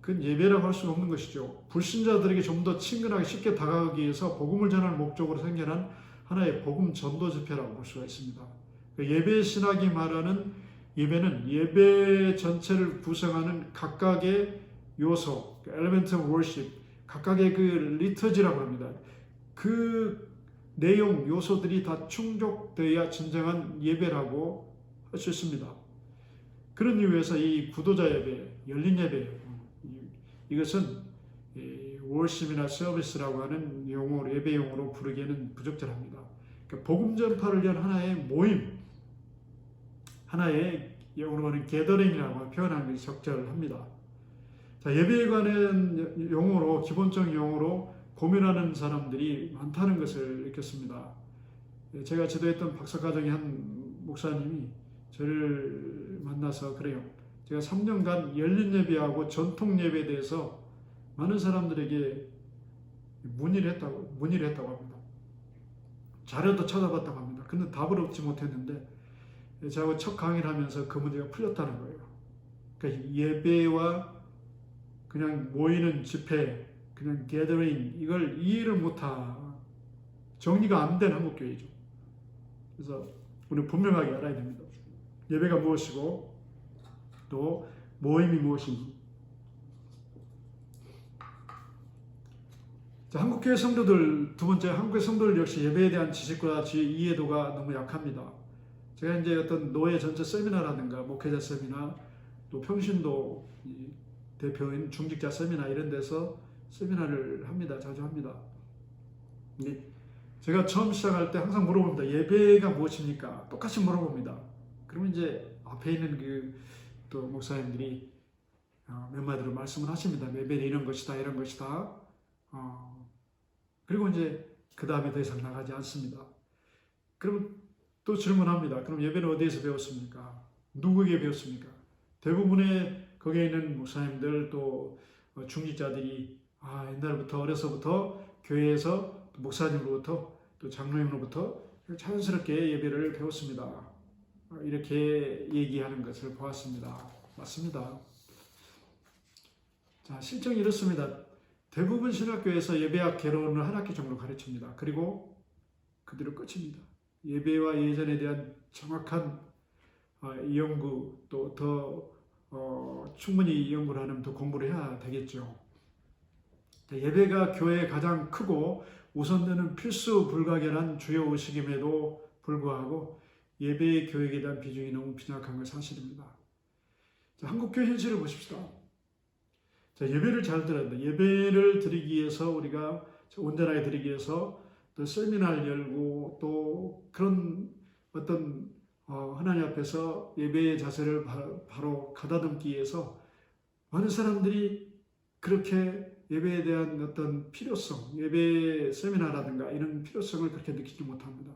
그건 예배라고 할 수는 없는 것이죠. 불신자들에게 좀 더 친근하게 쉽게 다가가기 위해서 복음을 전하는 목적으로 생겨난 하나의 복음 전도 집회라고 볼 수가 있습니다. 예배 신학이 말하는 예배는 예배 전체를 구성하는 각각의 요소, element of worship, 각각의 그 리터지라고 합니다. 그 내용, 요소들이 다 충족되어야 진정한 예배라고 할 수 있습니다. 그런 이유에서 이 구도자 예배, 열린 예배, 이것은 월십이나 서비스라고 하는 용어로, 예배 용어로 부르기에는 부적절합니다. 그러니까 복음 전파를 위한 하나의 모임, 하나의 영어로 말하는 게더링이라고 표현하는 것이 적절합니다. 자, 예배에 관한 용어로, 기본적 용어로 고민하는 사람들이 많다는 것을 느꼈습니다. 제가 지도했던 박사과정의 한 목사님이 저를 만나서 그래요. 제가 3년간 열린 예배하고 전통 예배에 대해서 많은 사람들에게 문의를 했다고 합니다. 자료도 찾아봤다고 합니다. 근데 답을 얻지 못했는데 제가 첫 강의를 하면서 그 문제가 풀렸다는 거예요. 그러니까 예배와 그냥 모이는 집회, 그냥 게더링, 이걸 이해를 못한, 정리가 안 된 한국교회죠. 그래서 우리 분명하게 알아야 됩니다. 예배가 무엇이고 또 모임이 무엇인지. 자, 한국교회 성도들, 두 번째, 한국교회 성도들 역시 예배에 대한 지식과 이해도가 너무 약합니다. 제가 이제 어떤 노예 전체 세미나라든가 목회자 세미나, 또 평신도 대표인 중직자 세미나 이런 데서 세미나를 합니다. 자주 합니다. 제가 처음 시작할 때 항상 물어봅니다. 예배가 무엇입니까? 똑같이 물어봅니다. 그러면 이제 앞에 있는 또 목사님들이 몇 마디로 말씀을 하십니다. 예배는 이런 것이다, 이런 것이다. 그리고 이제 그 다음에 더 이상 나가지 않습니다. 그럼 또 질문합니다. 그럼 예배는 어디에서 배웠습니까? 누구에게 배웠습니까? 대부분의 거기에 있는 목사님들 또 중직자들이 옛날부터 어려서부터 교회에서 목사님으로부터 또 장로님으로부터 자연스럽게 예배를 배웠습니다. 이렇게 얘기하는 것을 보았습니다. 맞습니다. 자, 실정이 이렇습니다. 대부분 신학교에서 예배학 개론을 한 학기 정도 가르칩니다. 그리고 그대로 끝입니다. 예배와 예전에 대한 정확한 연구 또 더 충분히 연구를 하면 더 공부를 해야 되겠죠. 예배가 교회의 가장 크고 우선되는 필수 불가결한 주요 의식임에도 불구하고 예배의 교육에 대한 비중이 너무 빈약한 건 사실입니다. 자, 한국교회 현실을 보십시다. 자, 예배를 잘 드려야 돼. 예배를 드리기 위해서 우리가 온전하게 드리기 위해서 또 세미나를 열고 또 그런 어떤 하나님 앞에서 예배의 자세를 바로 가다듬기 위해서 많은 사람들이 그렇게 예배에 대한 어떤 필요성, 예배 세미나라든가 이런 필요성을 그렇게 느끼지 못합니다.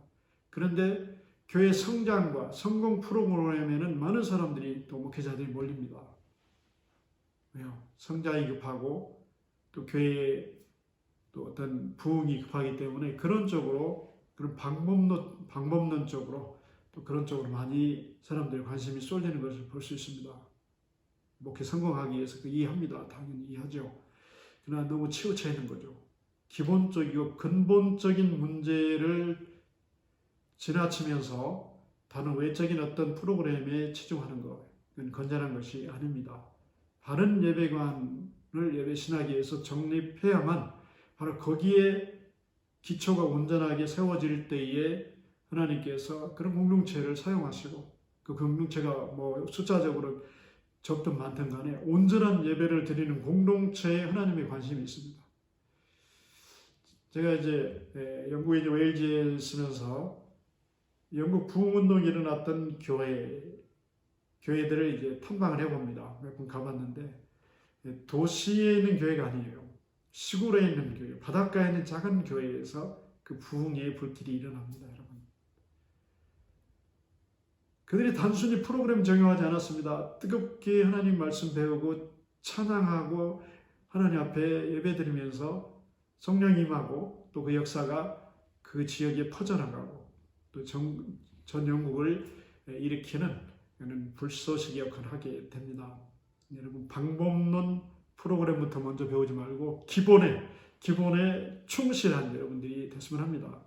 그런데 교회 성장과 성공 프로그램에는 많은 사람들이 또 목회자들이 몰립니다. 왜요? 성장이 급하고 또 교회에 또 어떤 부흥이 급하기 때문에 그런 쪽으로 그런 방법론적으로 또 그런 쪽으로 많이 사람들의 관심이 쏠리는 것을 볼 수 있습니다. 목회 성공하기 위해서 이해합니다. 당연히 이해하죠. 그러나 너무 치우쳐 있는 거죠. 기본적이고 근본적인 문제를 지나치면서 다른 외적인 어떤 프로그램에 치중하는 것은 건전한 것이 아닙니다. 바른 예배관을 예배 신학에 의해서 정립해야만 바로 거기에 기초가 온전하게 세워질 때에 하나님께서 그런 공동체를 사용하시고 그 공동체가 뭐 숫자적으로 적든 많든 간에 온전한 예배를 드리는 공동체에 하나님의 관심이 있습니다. 제가 이제 영국에 웨일즈에 있으면서 영국 부흥운동이 일어났던 교회들을 이제 탐방을 해봅니다. 몇 번 가봤는데 도시에 있는 교회가 아니에요. 시골에 있는 교회, 바닷가에 있는 작은 교회에서 그 부흥의 불길이 일어납니다, 여러분. 그들이 단순히 프로그램 적용하지 않았습니다. 뜨겁게 하나님 말씀 배우고 찬양하고 하나님 앞에 예배드리면서 성령 임하고 또 그 역사가 그 지역에 퍼져나가고 또 전 영국을 일으키는 불쏘시개 역할을 하게 됩니다. 여러분, 방법론 프로그램부터 먼저 배우지 말고 기본에 충실한 여러분들이 됐으면 합니다.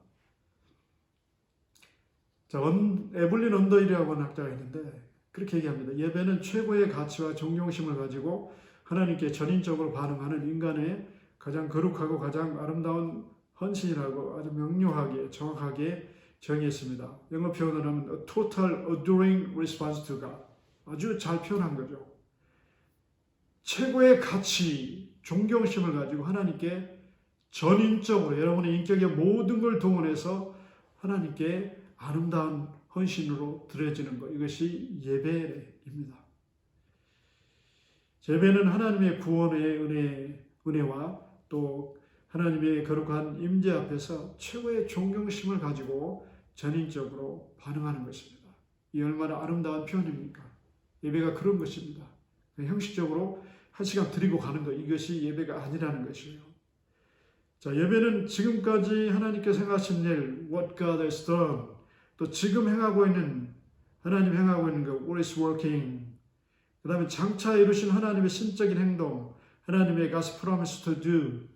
자, 에블린 언더힐이라고 하는 학자가 있는데 그렇게 얘기합니다. 예배는 최고의 가치와 존경심을 가지고 하나님께 전인적으로 반응하는 인간의 가장 거룩하고 가장 아름다운 헌신이라고 아주 명료하게 정확하게 정의했습니다. 영어 표현을 하면 a total adoring response to God. 아주 잘 표현한 거죠. 최고의 가치, 존경심을 가지고 하나님께 전인적으로 여러분의 인격의 모든 걸 동원해서 하나님께 아름다운 헌신으로 드려지는 것, 이것이 예배입니다. 예배는 하나님의 구원의 은혜와 또 하나님의 거룩한 임재 앞에서 최고의 존경심을 가지고 전인적으로 반응하는 것입니다. 이 얼마나 아름다운 표현입니까? 예배가 그런 것입니다. 형식적으로 한 시간 드리고 가는 것, 이것이 예배가 아니라는 것이에요. 자, 예배는 지금까지 하나님께서 행하신 일, what God has done, 또 지금 행하고 있는, 하나님 행하고 있는 것, what is working, 그 다음에 장차 이루신 하나님의 신적인 행동, 하나님의 God's promise to do,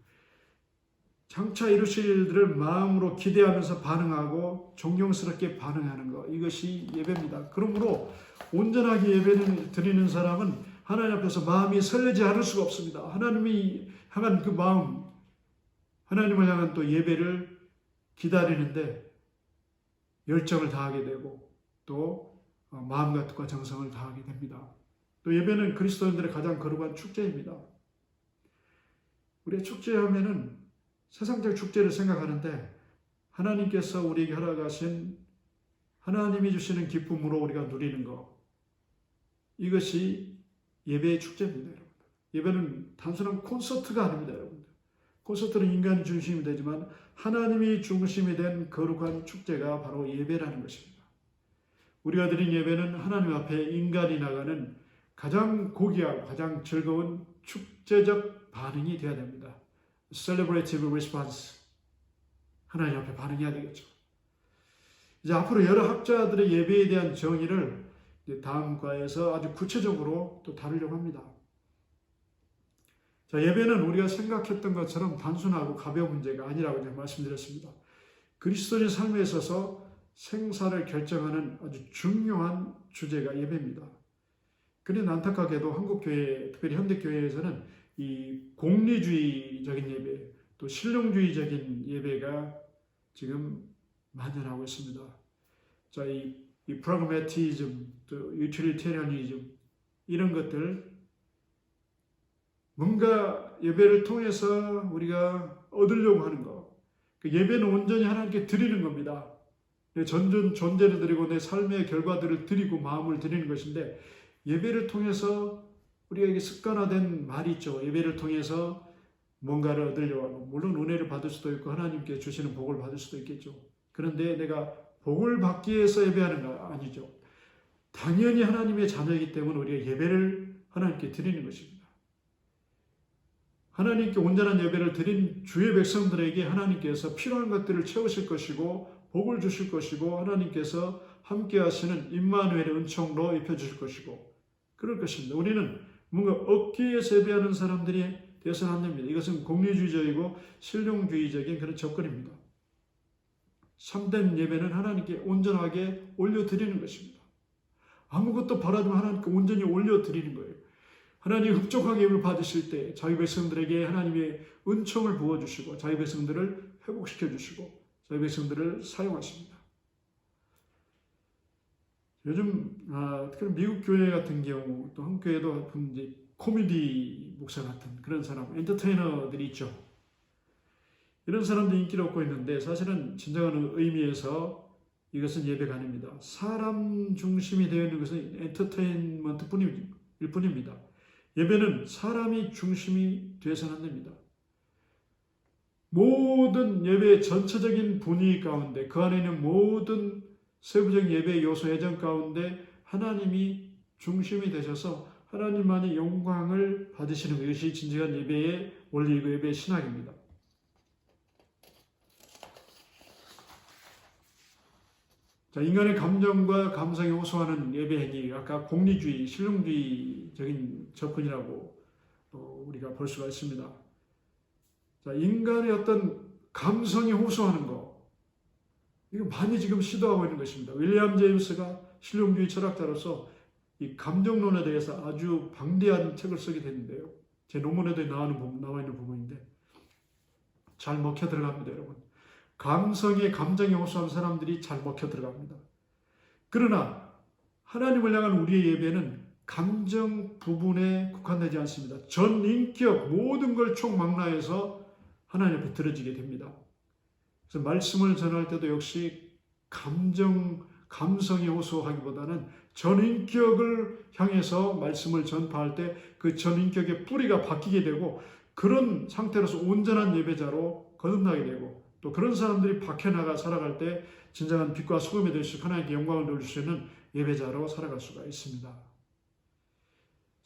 장차 이루실 일들을 마음으로 기대하면서 반응하고 존경스럽게 반응하는 것, 이것이 예배입니다. 그러므로 온전하게 예배를 드리는 사람은 하나님 앞에서 마음이 설레지 않을 수가 없습니다. 하나님이 향한 그 마음, 하나님을 향한 또 예배를 기다리는데 열정을 다하게 되고 또 마음과 뜻과 정성을 다하게 됩니다. 또 예배는 그리스도인들의 가장 거룩한 축제입니다. 우리의 축제하면은 세상적 축제를 생각하는데 하나님께서 우리에게 허락하신 하나님이 주시는 기쁨으로 우리가 누리는 것, 이것이 예배의 축제입니다, 여러분. 예배는 단순한 콘서트가 아닙니다, 여러분. 콘서트는 인간이 중심이 되지만 하나님이 중심이 된 거룩한 축제가 바로 예배라는 것입니다. 우리가 드린 예배는 하나님 앞에 인간이 나가는 가장 고귀하고 가장 즐거운 축제적 반응이 되어야 됩니다. Celebrative response. 하나님 앞에 반응해야 되겠죠. 이제 앞으로 여러 학자들의 예배에 대한 정의를 다음 과에서 아주 구체적으로 또 다루려고 합니다. 자, 예배는 우리가 생각했던 것처럼 단순하고 가벼운 문제가 아니라고 제가 말씀드렸습니다. 그리스도인의 삶에 있어서 생사를 결정하는 아주 중요한 주제가 예배입니다. 그런데 안타깝게도 한국교회, 특별히 현대교회에서는 이 공리주의적인 예배, 또 실용주의적인 예배가 지금 만연하고 있습니다. 자, 이 프라그매티즘, 또 유틸리테리아니즘 이런 것들 뭔가 예배를 통해서 우리가 얻으려고 하는 것. 그 예배는 온전히 하나님께 드리는 겁니다. 내 존재를 드리고 내 삶의 결과들을 드리고 마음을 드리는 것인데 예배를 통해서 우리에게 습관화된 말이 있죠. 예배를 통해서 뭔가를 얻으려고 하고 물론 은혜를 받을 수도 있고 하나님께 주시는 복을 받을 수도 있겠죠. 그런데 내가 복을 받기 위해서 예배하는 거 아니죠. 당연히 하나님의 자녀이기 때문에 우리가 예배를 하나님께 드리는 것입니다. 하나님께 온전한 예배를 드린 주의 백성들에게 하나님께서 필요한 것들을 채우실 것이고 복을 주실 것이고 하나님께서 함께 하시는 임마누엘의 은총로 입혀주실 것이고 그럴 것입니다. 우리는 뭔가 얻기 위해서 예배하는 사람들이 되어서는 안 됩니다. 이것은 공리주의적이고 실용주의적인 그런 접근입니다. 참된 예배는 하나님께 온전하게 올려드리는 것입니다. 아무것도 바라지 마 하나님께 온전히 올려드리는 거예요. 하나님 흡족하게 예배를 받으실 때 자기 백성들에게 하나님의 은총을 부어주시고 자기 백성들을 회복시켜 주시고 자기 백성들을 사용하십니다. 요즘 특히 미국 교회 같은 경우 또 한국 교회도 이제 코미디 목사 같은 그런 사람, 엔터테이너들이 있죠. 이런 사람들이 인기를 얻고 있는데 사실은 진정한 의미에서 이것은 예배가 아닙니다. 사람 중심이 되어 있는 것은 엔터테인먼트 일 뿐입니다. 예배는 사람이 중심이 되어서는 안 됩니다. 모든 예배의 전체적인 분위기 가운데 그 안에 있는 모든 세부적인 예배의 요소 예정 가운데 하나님이 중심이 되셔서 하나님만의 영광을 받으시는 것이 진정한 예배의 원리이고 예배의 신학입니다. 자, 인간의 감정과 감성이 호소하는 예배 행위, 아까 공리주의, 실용주의적인 접근이라고 우리가 볼 수가 있습니다. 자, 인간의 어떤 감성이 호소하는 것, 이거 많이 지금 시도하고 있는 것입니다. 윌리엄 제임스가 실용주의 철학자로서 이 감정론에 대해서 아주 방대한 책을 쓰게 됐는데요. 제 논문에도 나와 있는 부분인데 잘 먹혀 들어갑니다, 여러분. 감정에 호소하는 사람들이 잘 먹혀 들어갑니다. 그러나 하나님을 향한 우리의 예배는 감정 부분에 국한되지 않습니다. 전 인격 모든 걸 총망라해서 하나님 앞에 드려지게 됩니다. 그래서 말씀을 전할 때도 역시 감성에 호소하기보다는 전인격을 향해서 말씀을 전파할 때 그 전인격의 뿌리가 바뀌게 되고 그런 상태로서 온전한 예배자로 거듭나게 되고 또 그런 사람들이 박혀나가 살아갈 때 진정한 빛과 소금이 될 수 있고 하나님께 영광을 돌릴 수 있는 예배자로 살아갈 수가 있습니다.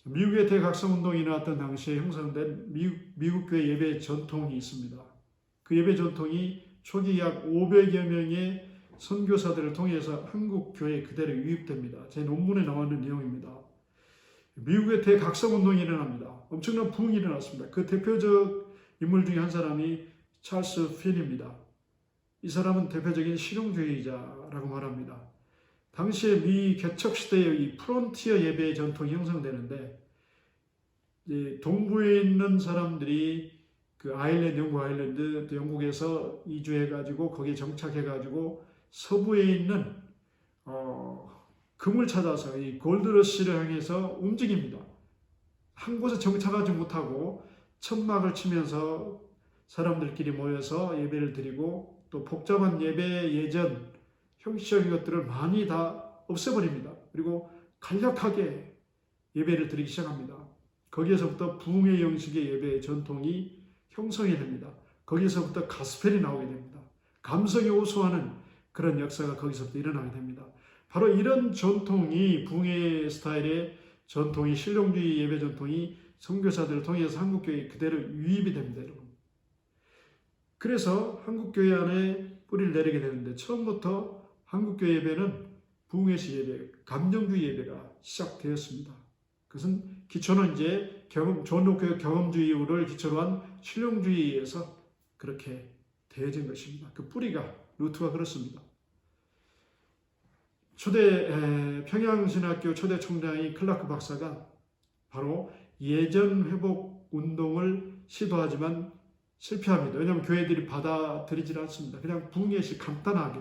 미국의 대각성운동이 일어났던 당시에 형성된 미국 교회 예배 전통이 있습니다. 그 예배 전통이 초기 약 500여 명의 선교사들을 통해서 한국 교회에 그대로 유입됩니다. 제 논문에 나와 있는 내용입니다. 미국의 대각성운동이 일어납니다. 엄청난 부흥이 일어났습니다. 그 대표적 인물 중에 한 사람이 찰스 핀입니다. 이 사람은 대표적인 실용주의자라고 말합니다. 당시에 미 개척시대의 이 프론티어 예배의 전통이 형성되는데 동부에 있는 사람들이 그 영국 아일랜드, 또 영국에서 이주해가지고 거기에 정착해가지고 서부에 있는 금을 찾아서 이 골드러시를 향해서 움직입니다. 한 곳에 정착하지 못하고 천막을 치면서 사람들끼리 모여서 예배를 드리고 또 복잡한 예배 예전 형식적인 것들을 많이 다 없애버립니다. 그리고 간략하게 예배를 드리기 시작합니다. 거기에서부터 부흥의 형식의 예배 전통이 형성이 됩니다. 거기서부터 가스펠이 나오게 됩니다. 감성이 호소하는 그런 역사가 거기서부터 일어나게 됩니다. 바로 이런 전통이 붕괴 스타일의 전통이 신령주의 예배 전통이 선교사들을 통해서 한국교회에 그대로 유입이 됩니다. 여러분. 그래서 한국교회 안에 뿌리를 내리게 되는데 처음부터 한국교회 예배는 붕괴식 예배, 감정주의 예배가 시작되었습니다. 그것은 기초는 이제 전도교회 경험주의를 기초로 한 신령주의에서 그렇게 되어진 것입니다. 그 뿌리가 루트가 그렇습니다. 평양신학교 초대 총장인 클라크 박사가 바로 예전 회복 운동을 시도하지만 실패합니다. 왜냐하면 교회들이 받아들이질 않습니다. 그냥 붕괴식 간단하게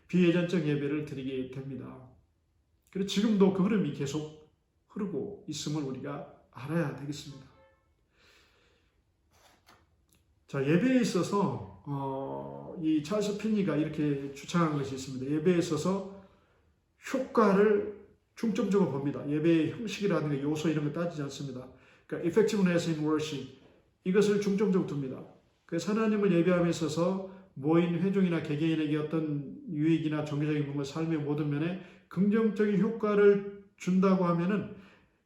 비예전적 예배를 드리게 됩니다. 그래서 지금도 그 흐름이 계속 흐르고 있음을 우리가 알아야 되겠습니다. 자, 예배에 있어서 이 찰스 피니가 이렇게 주창한 것이 있습니다. 예배에 있어서 효과를 중점적으로 봅니다. 예배의 형식이라든가 요소 이런 거 따지지 않습니다. 그러니까 effectiveness in worship 이것을 중점적으로 둡니다. 그래서 하나님을 예배함에 있어서 모인 회중이나 개개인에게 어떤 유익이나 종교적인 뭔가 삶의 모든 면에 긍정적인 효과를 준다고 하면은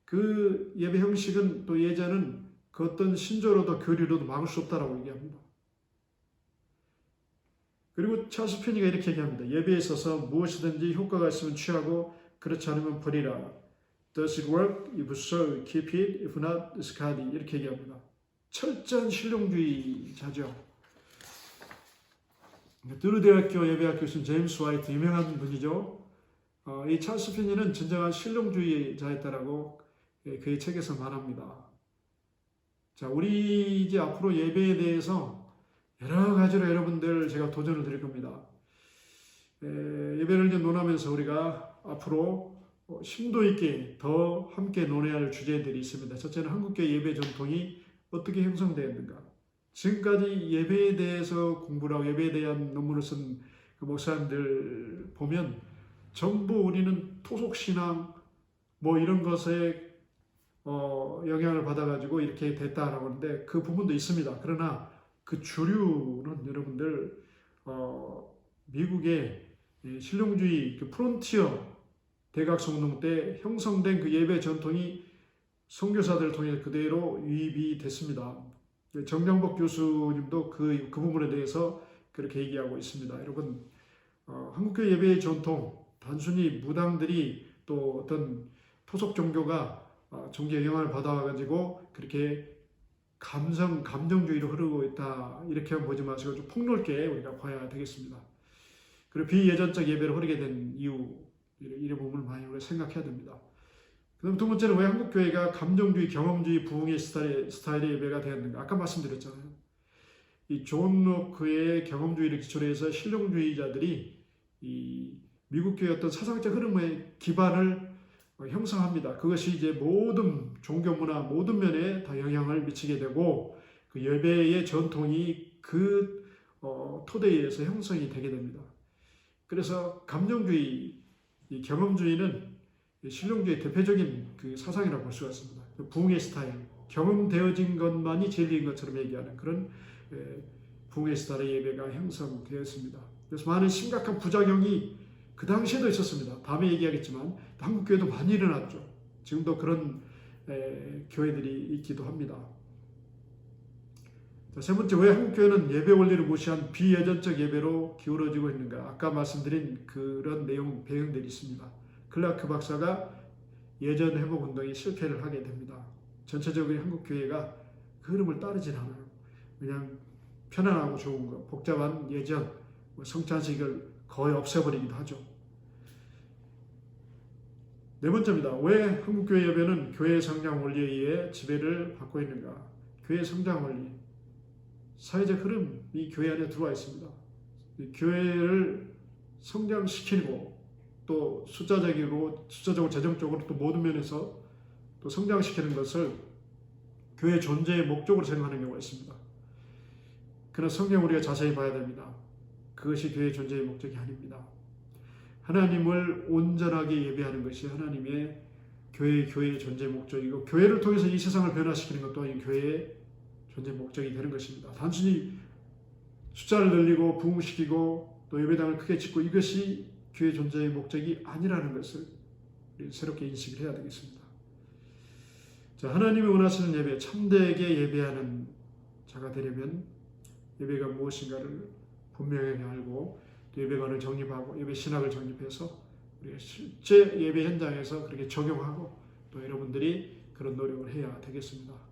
그 예배 형식은 또 예전은 그 어떤 신조로도 교리로도 막을 수 없다라고 얘기합니다. 그리고 찰스 피니가 이렇게 얘기합니다. 예배에 있어서 무엇이든지 효과가 있으면 취하고 그렇지 않으면 버리라. Does it work? If so, keep it. If not, discard it. 이렇게 얘기합니다. 철저한 실용주의자죠. 드루대학교 예배학 교수님 제임스 화이트 유명한 분이죠. 이 찰스 피니는 진정한 실용주의자였다라고 그의 책에서 말합니다. 자, 우리 이제 앞으로 예배에 대해서 여러 가지로 여러분들 제가 도전을 드릴 겁니다. 예배를 이제 논하면서 우리가 앞으로 심도 있게 더 함께 논해야 할 주제들이 있습니다. 첫째는 한국교회 예배 전통이 어떻게 형성되었는가. 지금까지 예배에 대해서 공부를 하고 예배에 대한 논문을 쓴 그 목사님들 보면 전부 우리는 토속신앙 뭐 이런 것에 영향을 받아가지고 이렇게 됐다라고 하는데 그 부분도 있습니다. 그러나 그 주류는 여러분들 미국의 실용주의 그 프론티어 대각성운동 때 형성된 그 예배 전통이 선교사들을 통해 그대로 유입이 됐습니다. 정정복 교수님도 그 부분에 대해서 그렇게 얘기하고 있습니다. 여러분 한국교회 예배의 전통 단순히 무당들이 또 어떤 토속 종교가 종교의 영향을 받아가지고 그렇게 감정주의로 흐르고 있다 이렇게 보지 마시고 좀 폭넓게 우리가 봐야 되겠습니다. 그리고 비예전적 예배로 흐르게 된 이유 이런 부분을 많이 우리가 생각해야 됩니다. 그다음 두 번째는 왜 한국교회가 감정주의, 경험주의, 부흥의 스타일의 예배가 되었는가? 아까 말씀드렸잖아요. 이 존 로크의 경험주의를 기초로 해서 실용주의자들이 이 미국교회의 어떤 사상적 흐름의 기반을 형성합니다. 그것이 이제 모든 종교 문화 모든 면에 다 영향을 미치게 되고 그 예배의 전통이 그 토대에 의해서 형성이 되게 됩니다. 그래서 감정주의, 이 경험주의는 실용주의 대표적인 그 사상이라고 볼 수가 있습니다. 부흥의 스타일, 경험되어진 것만이 진리인 것처럼 얘기하는 그런 부흥의 스타일의 예배가 형성되었습니다. 그래서 많은 심각한 부작용이 그 당시에도 있었습니다. 다음에 얘기하겠지만 한국교회도 많이 일어났죠. 지금도 그런 교회들이 있기도 합니다. 자, 세 번째, 왜 한국교회는 예배 원리를 무시한 비예전적 예배로 기울어지고 있는가? 아까 말씀드린 그런 배경들이 있습니다. 클라크 박사가 예전 회복운동에 실패를 하게 됩니다. 전체적으로 한국교회가 그 흐름을 따르진 않아요. 그냥 편안하고 좋은 거, 복잡한 예전, 성찬식을 거의 없애버리기도 하죠. 네 번째입니다. 왜 한국교회 예배는 교회 성장 원리에 의해 지배를 받고 있는가? 교회 성장 원리, 사회적 흐름이 교회 안에 들어와 있습니다. 교회를 성장시키고 또 숫자적으로 재정적으로 또 모든 면에서 또 성장시키는 것을 교회 존재의 목적으로 생각하는 경우가 있습니다. 그러나 성경 우리가 자세히 봐야 됩니다. 그것이 교회의 존재의 목적이 아닙니다. 하나님을 온전하게 예배하는 것이 하나님의 교회의 존재의 목적이고 교회를 통해서 이 세상을 변화시키는 것 또한 이 교회의 존재 목적이 되는 것입니다. 단순히 숫자를 늘리고 부흥시키고 또 예배당을 크게 짓고 이것이 교회 존재의 목적이 아니라는 것을 새롭게 인식을 해야 되겠습니다. 자, 하나님이 원하시는 예배, 참되게 예배하는 자가 되려면 예배가 무엇인가를 분명하게 알고 또 예배관을 정립하고 예배 신학을 정립해서 우리가 실제 예배 현장에서 그렇게 적용하고 또 여러분들이 그런 노력을 해야 되겠습니다.